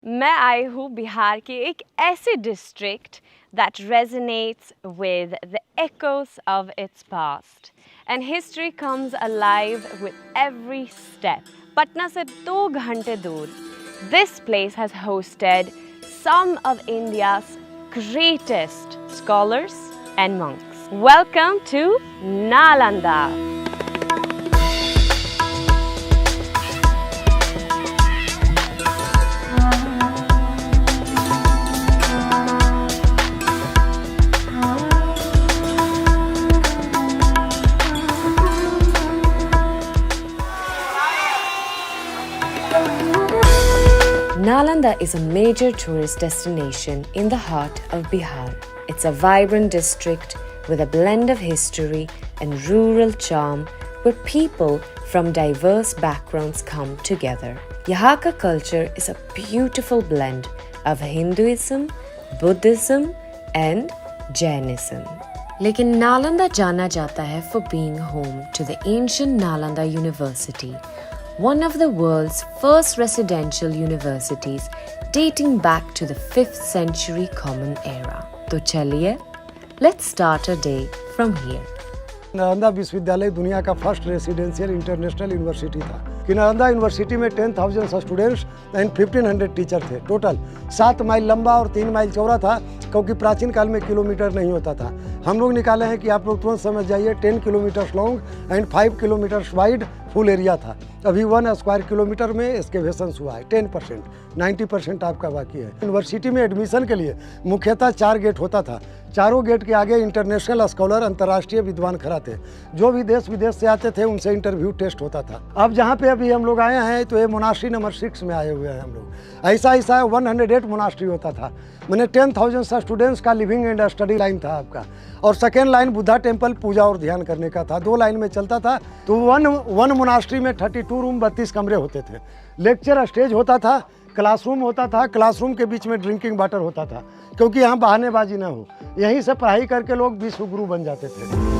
मैं आई हूँ बिहार के एक ऐसे district that resonates with the echoes of its past. And history comes alive with every step. Patna se 2 ghante dur, this place has hosted some of India's greatest scholars and monks. Welcome to Nalanda. Nalanda is a major tourist destination in the heart of Bihar. It's a vibrant district with a blend of history and rural charm where people from diverse backgrounds come together. यहाँ का culture is a beautiful blend of Hinduism, Buddhism and Jainism. लेकिन नालंदा जाना जाता है for being home to the ancient Nalanda University, one of the world's first residential universities dating back to the 5th century Common Era. तो चलिए, let's start our day from here. Nalanda विश्वविद्यालय दुनिया का first residential international university था कि Nalanda university में 10,000 students and 1,500 teacher थे total. 7 mile लंबा और 3 माइल चौड़ा था, क्योंकि प्राचीन काल में किलोमीटर नहीं होता था। हम लोग निकाले हैं कि आप लोग तुरंत समझ जाइए, 10 kilometre long and 5 kilometre wide full area था। अभी 1 स्क्वायर किलोमीटर में एक्सकेवेशन हुआ है 10%, 90% आपका बाकी है। यूनिवर्सिटी में एडमिशन के लिए मुख्यतः 4 गेट होता था। चारों गेट के आगे इंटरनेशनल स्कॉलर, अंतर्राष्ट्रीय विद्वान खड़ा थे। जो भी देश विदेश से आते थे उनसे इंटरव्यू टेस्ट होता था। अब जहाँ पे अभी हम लोग आए हैं तो ये मोनास्ट्री नंबर 6 में आए हुए हैं हम लोग। ऐसा 108 मोनास्ट्री होता था। मैंने 10,000 स्टूडेंट्स का लिविंग एंड स्टडी लाइन था आपका, और सेकेंड लाइन बुद्धा टेम्पल पूजा और ध्यान करने का था। 2 लाइन में चलता था। तो वन मोनास्ट्री में 32 रूम 32 कमरे होते थे। लेक्चर स्टेज होता था, क्लासरूम होता था, क्लासरूम के बीच में ड्रिंकिंग वाटर होता था, क्योंकि यहाँ बहानेबाजी ना हो। यहीं से पढ़ाई करके लोग विश्व गुरु बन जाते थे।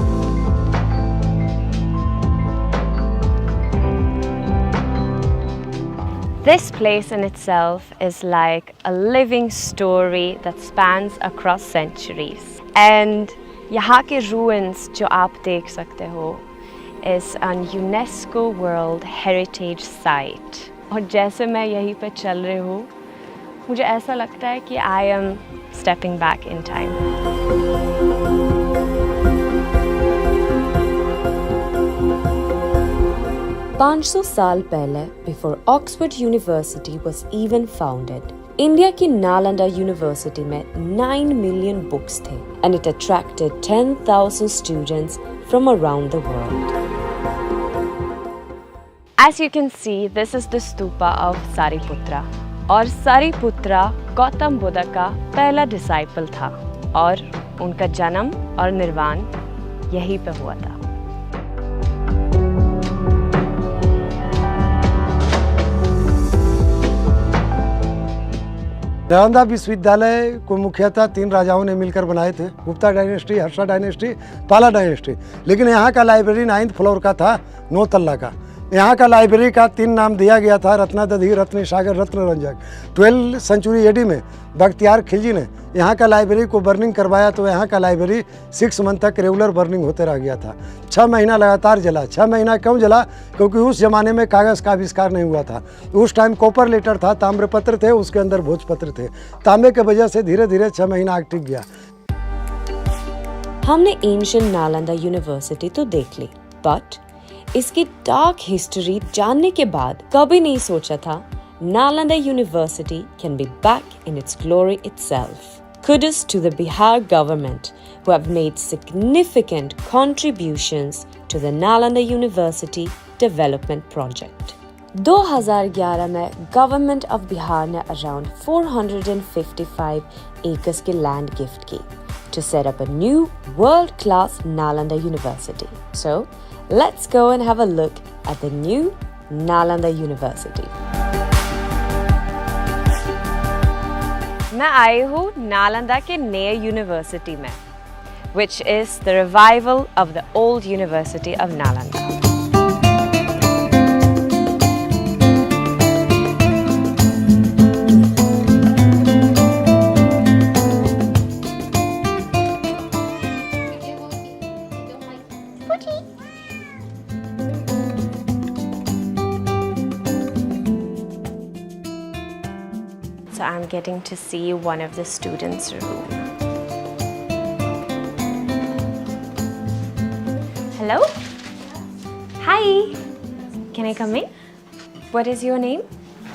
This place in itself is like a living story that spans across centuries. And यहाँ के ruins जो आप देख सकते हो is an UNESCO World Heritage Site. और जैसे मैं यहीं पे चल रही हूँ, मुझे ऐसा लगता है कि I am stepping back in time. पाँच सौ साल पहले, before Oxford University was even founded, India की नालंदा यूनिवर्सिटी में 9 million books थे, and it attracted 10,000 students from around the world. As you can see, this is the stupa of Sariputra. और सारिपुत्रा गौतम बुद्ध का पहला डिसाइपल था, और उनका जन्म और निर्वाण यहीं पे हुआ था। नालंदा विश्वविद्यालय को मुख्यतः 3 राजाओं ने मिलकर बनाए थे, गुप्ता डायनेस्टी, हर्षा डायनेस्टी, पाला डायनेस्टी। लेकिन यहाँ का लाइब्रेरी 9th फ्लोर का था, 9 तल्ला का। यहाँ का लाइब्रेरी का 3 नाम दिया गया था, रत्नादधी, रत्नसागर, रत्नरंजक। 12th सेंचुरी AD में बख्तियार खिलजी ने यहाँ का लाइब्रेरी को बर्निंग करवाया, तो यहाँ का लाइब्रेरी 6 मंथ तक रेगुलर बर्निंग होते रह गया था। 6 महीना लगातार जला। 6 महीना क्यों जला? क्योंकि उस ज़माने में कागज़ का आविष्कार नहीं हुआ था। उस टाइम कॉपर लेटर था, ताम्रपत्र थे, उसके अंदर भोजपत्र थे। तांबे के वजह से धीरे धीरे 6 महीना आग टिक गया। हमने एंशिएंट नालंदा यूनिवर्सिटी तो देख ली, बट इसकी डार्क हिस्ट्री जानने के बाद कभी नहीं सोचा था Nalanda University can be back in its glory itself. Kudos to the Bihar government who have made significant contributions to the Nalanda University development project. 2011 में गवर्नमेंट ऑफ बिहार ने अराउंड 455 acres की लैंड गिफ्ट की to set up a new world-class Nalanda University. So, let's go and have a look at the new Nalanda University. मैं आई हूँ नालंदा के नए university में, which is the revival of the old University of Nalanda. So I'm getting to see one of the students' room. Hello? Hi! Can I come in? What is your name?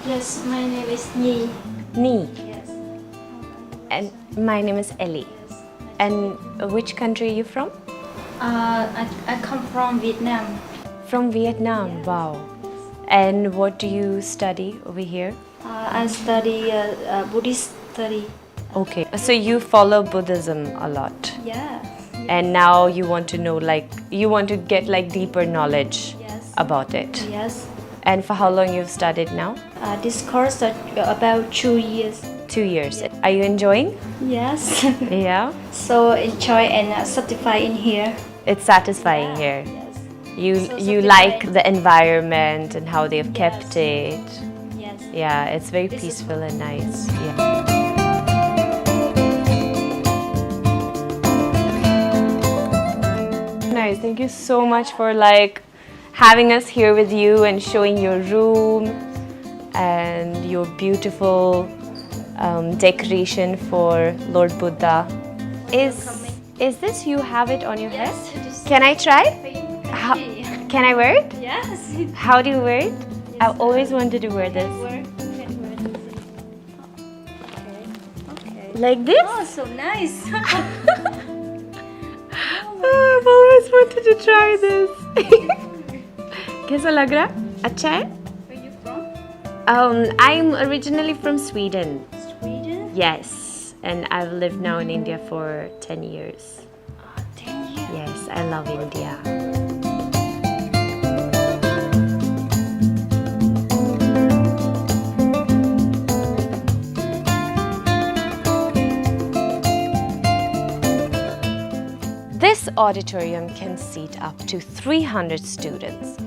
Yes, my name is Nhi. Nee. Yes. And my name is Ellie. And which country are you from? I come from Vietnam. From Vietnam. Wow. And what do you study over here? I study Buddhist study. Okay. So you follow Buddhism a lot. Yeah. And now you want to know, like, you want to get like deeper knowledge Yes. about it. Yes. And for how long you've studied now? This course about 2 years. 2 years. Are you enjoying? Yes. Yeah. So enjoy and satisfied in here. It's satisfying here. Yes. You So you satisfying. like the environment and how they've kept it. Yes. Yeah, it's very This is peaceful and nice. Yeah. Nice. Thank you so much for like having us here with you and showing your room and your beautiful decoration for Lord Buddha. Is this you have it on your head? Yes. Can I try? How, can I wear it? Yes. How do you wear it? I've always wanted to wear this. Okay. Like this? Oh, so nice. I've always wanted to try this. कैसा लग रहा है? अच्छा है? Where you from? I'm originally from Sweden. Sweden? Yes, and I've lived now in India for 10 years. 10 years. Yes, I love India. This auditorium can seat up to 300 students,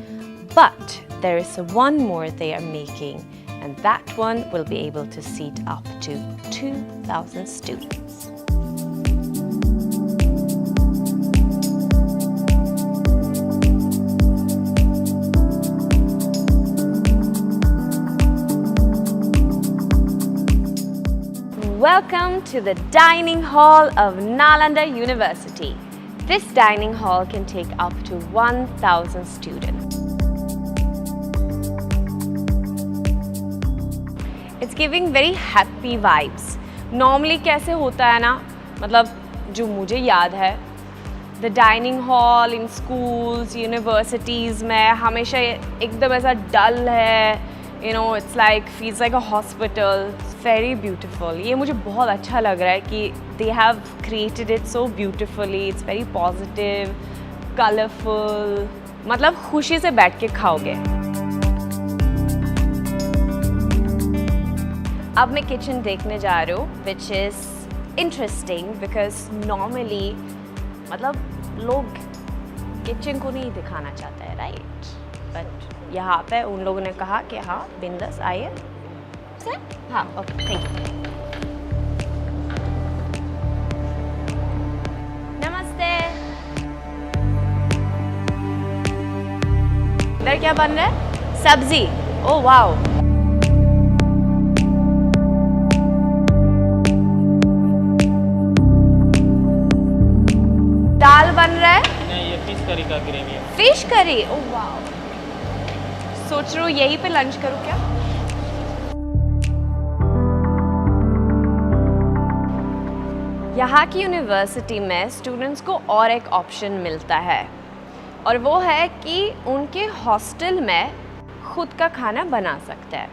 but there is one more they are making, and that one will be able to seat up to 2,000 students. Welcome to the dining hall of Nalanda University. This dining hall can take up to 1,000 students. It's giving very happy vibes. Normally कैसे होता है ना, मतलब जो मुझे याद है, the dining hall in schools, universities में हमेशा एकदम ऐसा dull है. You know, it's like feels like a hospital. It's very beautiful. ये मुझे बहुत अच्छा लग रहा है कि they have created it so beautifully. It's very positive, colorful. मतलब खुशी से बैठ के खाओगे. अब मैं किचन देखने जा रही हूँ, which is interesting because normally मतलब लोग किचन को नहीं दिखाना चाहते हैं, right? But यहाँ पे उन लोगों ने कहा कि हाँ बिंदास आइए. हाँ, ओके, थैंक यू. नमस्ते. इधर क्या बन रहा है? सब्जी. Oh wow. दाल बन रहा है? नहीं, ये फिश करी का ग्रेवी है। Fish curry. Oh wow. सोच रही हूँ यहीं पे लंच करूँ क्या? यहाँ की यूनिवर्सिटी में स्टूडेंट्स को और एक ऑप्शन मिलता है और वो है कि उनके हॉस्टल में खुद का खाना बना सकते हैं.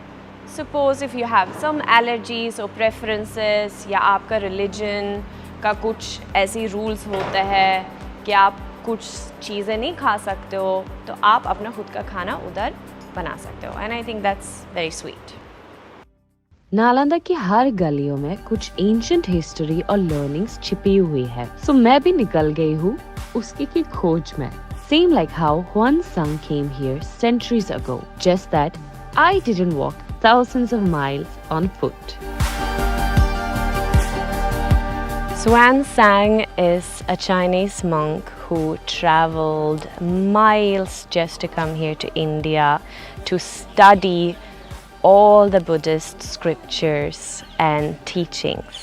Suppose if you have some allergies और प्रेफरेंसेस या आपका रिलीजन का कुछ ऐसी रूल्स होते हैं कि आप कुछ चीज़ें नहीं खा सकते हो, तो आप अपना खुद का खाना उधर बना सकते हो. And I think that's very sweet. Nalanda की हर गलियों में कुछ एंशिएंट हिस्ट्री और लर्निंग्स छिपी हुई है. सो मैं भी निकल गई हूँ उसकी की खोज में. Same like how Huan Sung came here centuries ago, just that I didn't walk thousands of miles on foot. Xuan Sang is a Chinese monk who traveled miles just to come here to India to study all the Buddhist scriptures and teachings.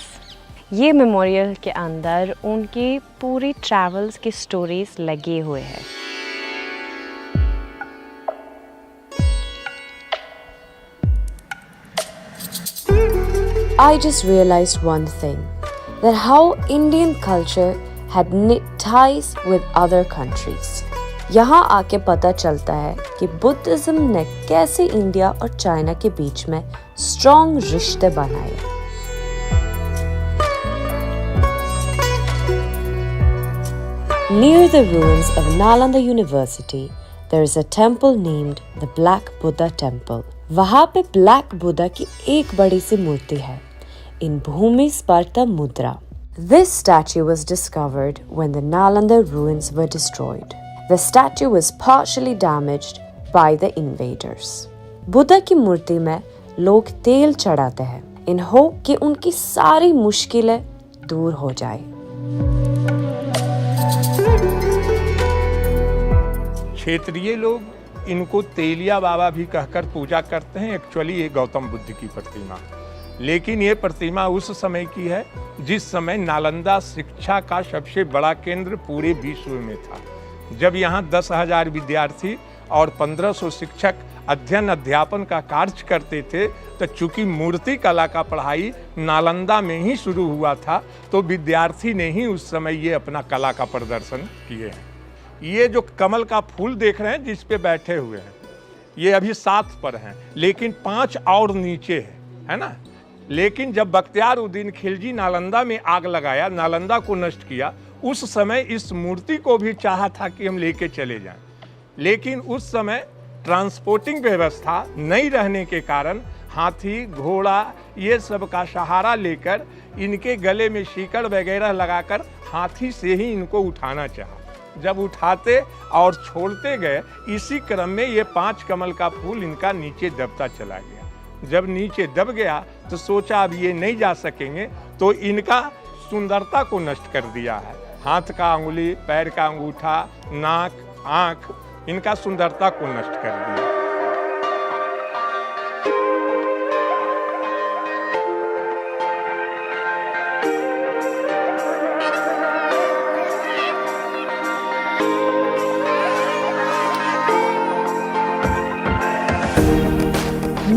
ये memorial के अंदर उनकी पूरी travels की stories लगे हुए हैं. I just realized one thing, that how Indian culture had knit ties with other countries. यहाँ आके पता चलता है कि बुद्धिज्म ने कैसे इंडिया और चाइना के बीच में स्ट्रॉन्ग रिश्ते बनाए. Near the ruins of Nalanda University, there is a temple named the Black Buddha Temple. वहाँ पे ब्लैक बुद्धा की एक बड़ी सी मूर्ति है in Bhumi Sparta Mudra. This statue was discovered when the Nalanda ruins were destroyed. The statue was partially damaged by the invaders. Buddha की मूर्ति में लोग तेल चढ़ाते हैं in hope कि उनकी सारी मुश्किलें दूर हो जाए. क्षेत्रीय लोग इनको तेलिया बाबा भी कहकर पूजा करते हैं. एक्चुअली ये गौतम बुद्ध की प्रतिमा, लेकिन ये प्रतिमा उस समय की है जिस समय नालंदा शिक्षा का सबसे बड़ा केंद्र पूरे विश्व में था. जब यहाँ 10,000 विद्यार्थी और 1,500 शिक्षक अध्ययन अध्यापन का कार्य करते थे, तो चूंकि मूर्ति कला का पढ़ाई नालंदा में ही शुरू हुआ था, तो विद्यार्थी ने ही उस समय ये अपना कला का प्रदर्शन किए हैं. ये जो कमल का फूल देख रहे हैं जिस पे बैठे हुए हैं, ये अभी 7 पर हैं, लेकिन 5 और नीचे है ना. लेकिन जब बख्तियारुद्दीन खिलजी नालंदा में आग लगाया, नालंदा को नष्ट किया, उस समय इस मूर्ति को भी चाहा था कि हम लेके चले जाएं, लेकिन उस समय ट्रांसपोर्टिंग व्यवस्था नहीं रहने के कारण हाथी घोड़ा ये सब का सहारा लेकर इनके गले में सीकड़ वगैरह लगाकर हाथी से ही इनको उठाना चाहा. जब उठाते और छोड़ते गए, इसी क्रम में ये 5 कमल का फूल इनका नीचे दबता चला गया. जब नीचे दब गया तो सोचा अब ये नहीं जा सकेंगे, तो इनका सुंदरता को नष्ट कर दिया है. हाथ का अंगुली, पैर का अंगूठा, नाक, आँख, इनका सुंदरता को नष्ट कर दिया.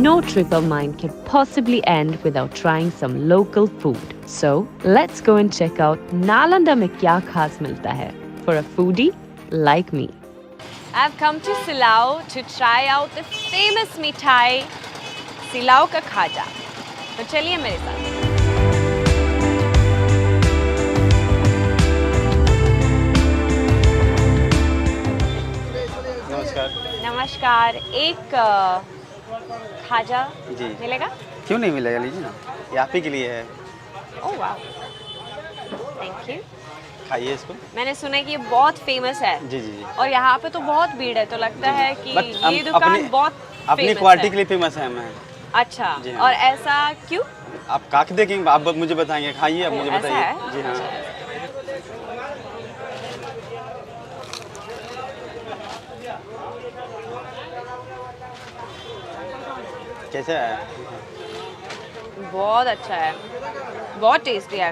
No trip of mine can possibly end without trying some local food. So, let's go and check out Nalanda में क्या खास मिलता है for a foodie like me. I've come to Silao to try out the famous मिठाई सिलाओ का खाजा. तो चलिए मेरे साथ. नमस्कार. नमस्कार. एक खाजा जी मिलेगा? क्यों नहीं मिलेगा, लीजिए ना, ये आप ही के लिए है. ओह वाह, थैंक यू. खाइए इसको. मैंने सुना है कि ये बहुत फेमस है. जी जी जी. और यहाँ पे तो बहुत भीड़ है, तो लगता है कि But ये दुकान बहुत अपनी famous क्वालिटी है. के लिए फेमस है मैं. अच्छा, जी हाँ. और ऐसा क्यों? आप काट देखेंगे, आप मुझे बताएंगे. खाइए, आप मुझे ऐसा बताइए. है? जी हाँ. कैसा है? बहुत अच्छा है, बहुत टेस्टी है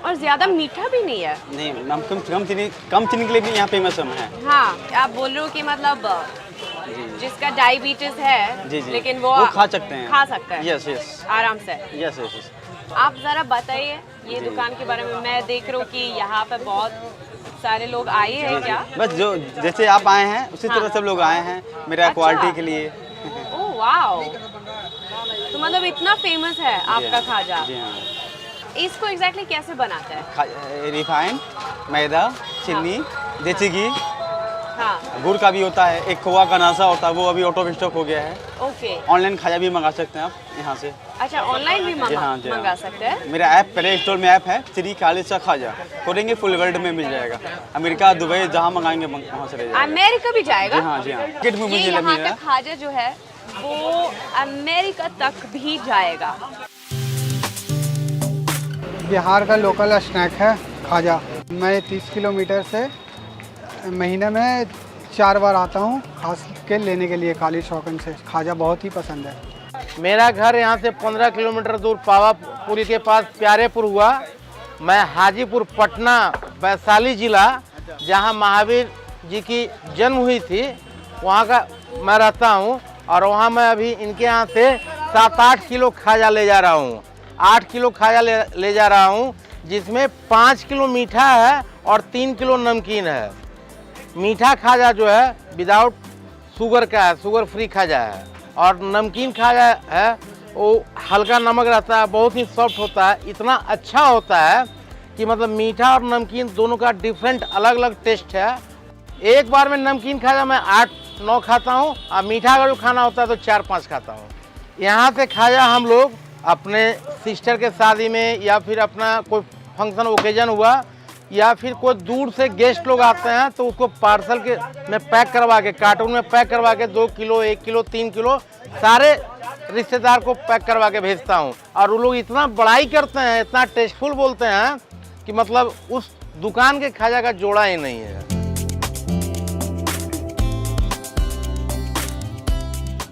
और ज़्यादा मीठा भी नहीं है. नहीं, हम कम चीनी के लिए भी यहाँ फेमस हम हैं. हाँ, आप बोल रहे हो कि मतलब जिसका डायबिटीज है, जी जी, लेकिन वो खा सकते हैं. खा सकता है. यस यस आराम से. Yes yes. आप ज़रा बताइए ये दुकान के बारे में. मैं देख रहा हूँ कि यहाँ पे बहुत सारे लोग आए हैं. क्या बस जो जैसे आप आए हैं उसी तरह सब लोग आए हैं मेरा क्वालिटी के लिए. ओह वाओ, तो मतलब इतना फेमस है आपका खाजा. जी हाँ. इसको एग्जैक्टली कैसे बनाते हैं? रिफाइंड, मैदा, चीनी, देसी घी, हाँ. गुड़ का भी होता है, एक खोआ का नाशा होता है, वो अभी आउट ऑफ स्टॉक हो गया है. ओके. ऑनलाइन खाया भी मंगा सकते हैं आप यहाँ से. अच्छा, ऑनलाइन भी जी हाँ, जी हाँ. मंगा सकते हैं. मेरा ऐप प्ले स्टोर में ऐप है श्री खालिसा खाजा, खोलेंगे फुल वर्ल्ड में मिल जाएगा. अमेरिका, दुबई, जहाँ मंगाएंगे वहाँ से ले जाएगा. अमेरिका भी जाएगा? जी हाँ, जी हाँ. टिकट में ये मुझे यहाँ मिला. का खाजा जो है वो अमेरिका तक भी जाएगा. बिहार का लोकल स्नैक है खाजा. मैं 30 किलोमीटर से महीने में 4 बार आता हूँ खास के लेने के लिए काली शौकन से। खाजा बहुत ही पसंद है। मेरा घर यहाँ से 15 किलोमीटर दूर पावापुरी के पास प्यारेपुर हुआ। मैं हाजीपुर पटना वैशाली जिला, जहाँ महावीर जी की जन्म हुई थी, वहाँ का मैं रहता हूँ। और वहाँ मैं अभी इनके यहाँ से 7-8 किलो खाजा ले जा रहा हूँ। 8 किलो खाजा ले जा रहा हूँ, जिसमें 5 किलो मीठा है और 3 किलो नमकीन है। मीठा खाजा जो है विदाउट शुगर का है, शुगर फ्री खाजा है। और नमकीन खाजा है वो हल्का नमक रहता है, बहुत ही सॉफ्ट होता है, इतना अच्छा होता है कि मतलब मीठा और नमकीन दोनों का डिफरेंट अलग अलग टेस्ट है। एक बार में नमकीन खाजा मैं 8-9 खाता हूँ, और मीठा अगर जो खाना होता है तो 4-5 खाता हूँ। यहाँ से खाजा हम लोग अपने सिस्टर के शादी में, या फिर अपना कोई फंक्शन ओकेजन हुआ, या फिर कोई दूर से गेस्ट लोग आते हैं तो उसको पार्सल के में पैक करवा के, कार्टून में पैक करवा के 2 किलो 1 किलो 3 किलो सारे रिश्तेदार को पैक करवा के भेजता हूँ। और वो लोग इतना बड़ाई करते हैं, इतना टेस्टफुल बोलते हैं कि मतलब उस दुकान के खाजा का जोड़ा ही नहीं है।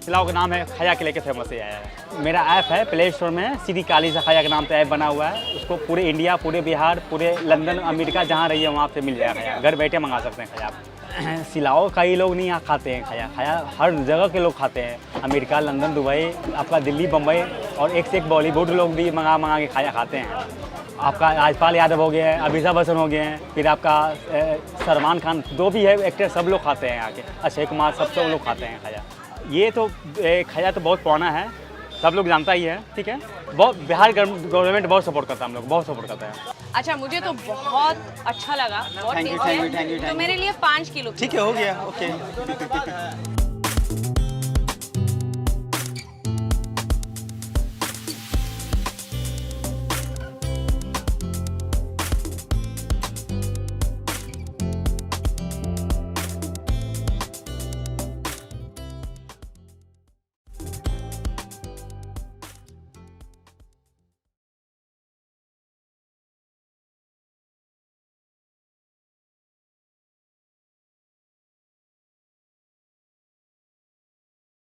सिलाओ का नाम है खाजा के लेके फेमस है। मेरा ऐप है प्ले स्टोर में, श्री काली सा खाजा के नाम से ऐप बना हुआ है। उसको पूरे इंडिया, पूरे बिहार, पूरे लंदन, अमेरिका जहाँ रही है वहाँ से मिल जाएगा खाजा। घर बैठे मंगा सकते हैं खाजा। सिलाओ कई लोग नहीं खाते हैं खाजा। खाजा हर जगह के लोग खाते हैं, अमेरिका, लंदन, दुबई, आपका दिल्ली, बम्बई, और एक से एक बॉलीवुड लोग भी मंगा के खाजा खाते हैं। आपका राजपाल यादव हो गए हैं, अभिषेक बच्चन हो गए हैं, फिर आपका सलमान खान, जो भी है एक्टर, सब लोग खाते हैं आके, अक्षय कुमार, सब लोग खाते हैं खाजा। ये तो खाजा तो बहुत पुराना है, सब लोग जानता ही है, ठीक है। बहुत बिहार गवर्नमेंट बहुत सपोर्ट करता है, हम लोग बहुत सपोर्ट करते हैं। अच्छा, मुझे तो बहुत अच्छा लगा, बहुत thank you tasty thank you thank you है। तो मेरे लिए 5 किलो ठीक है, हो गया, ओके।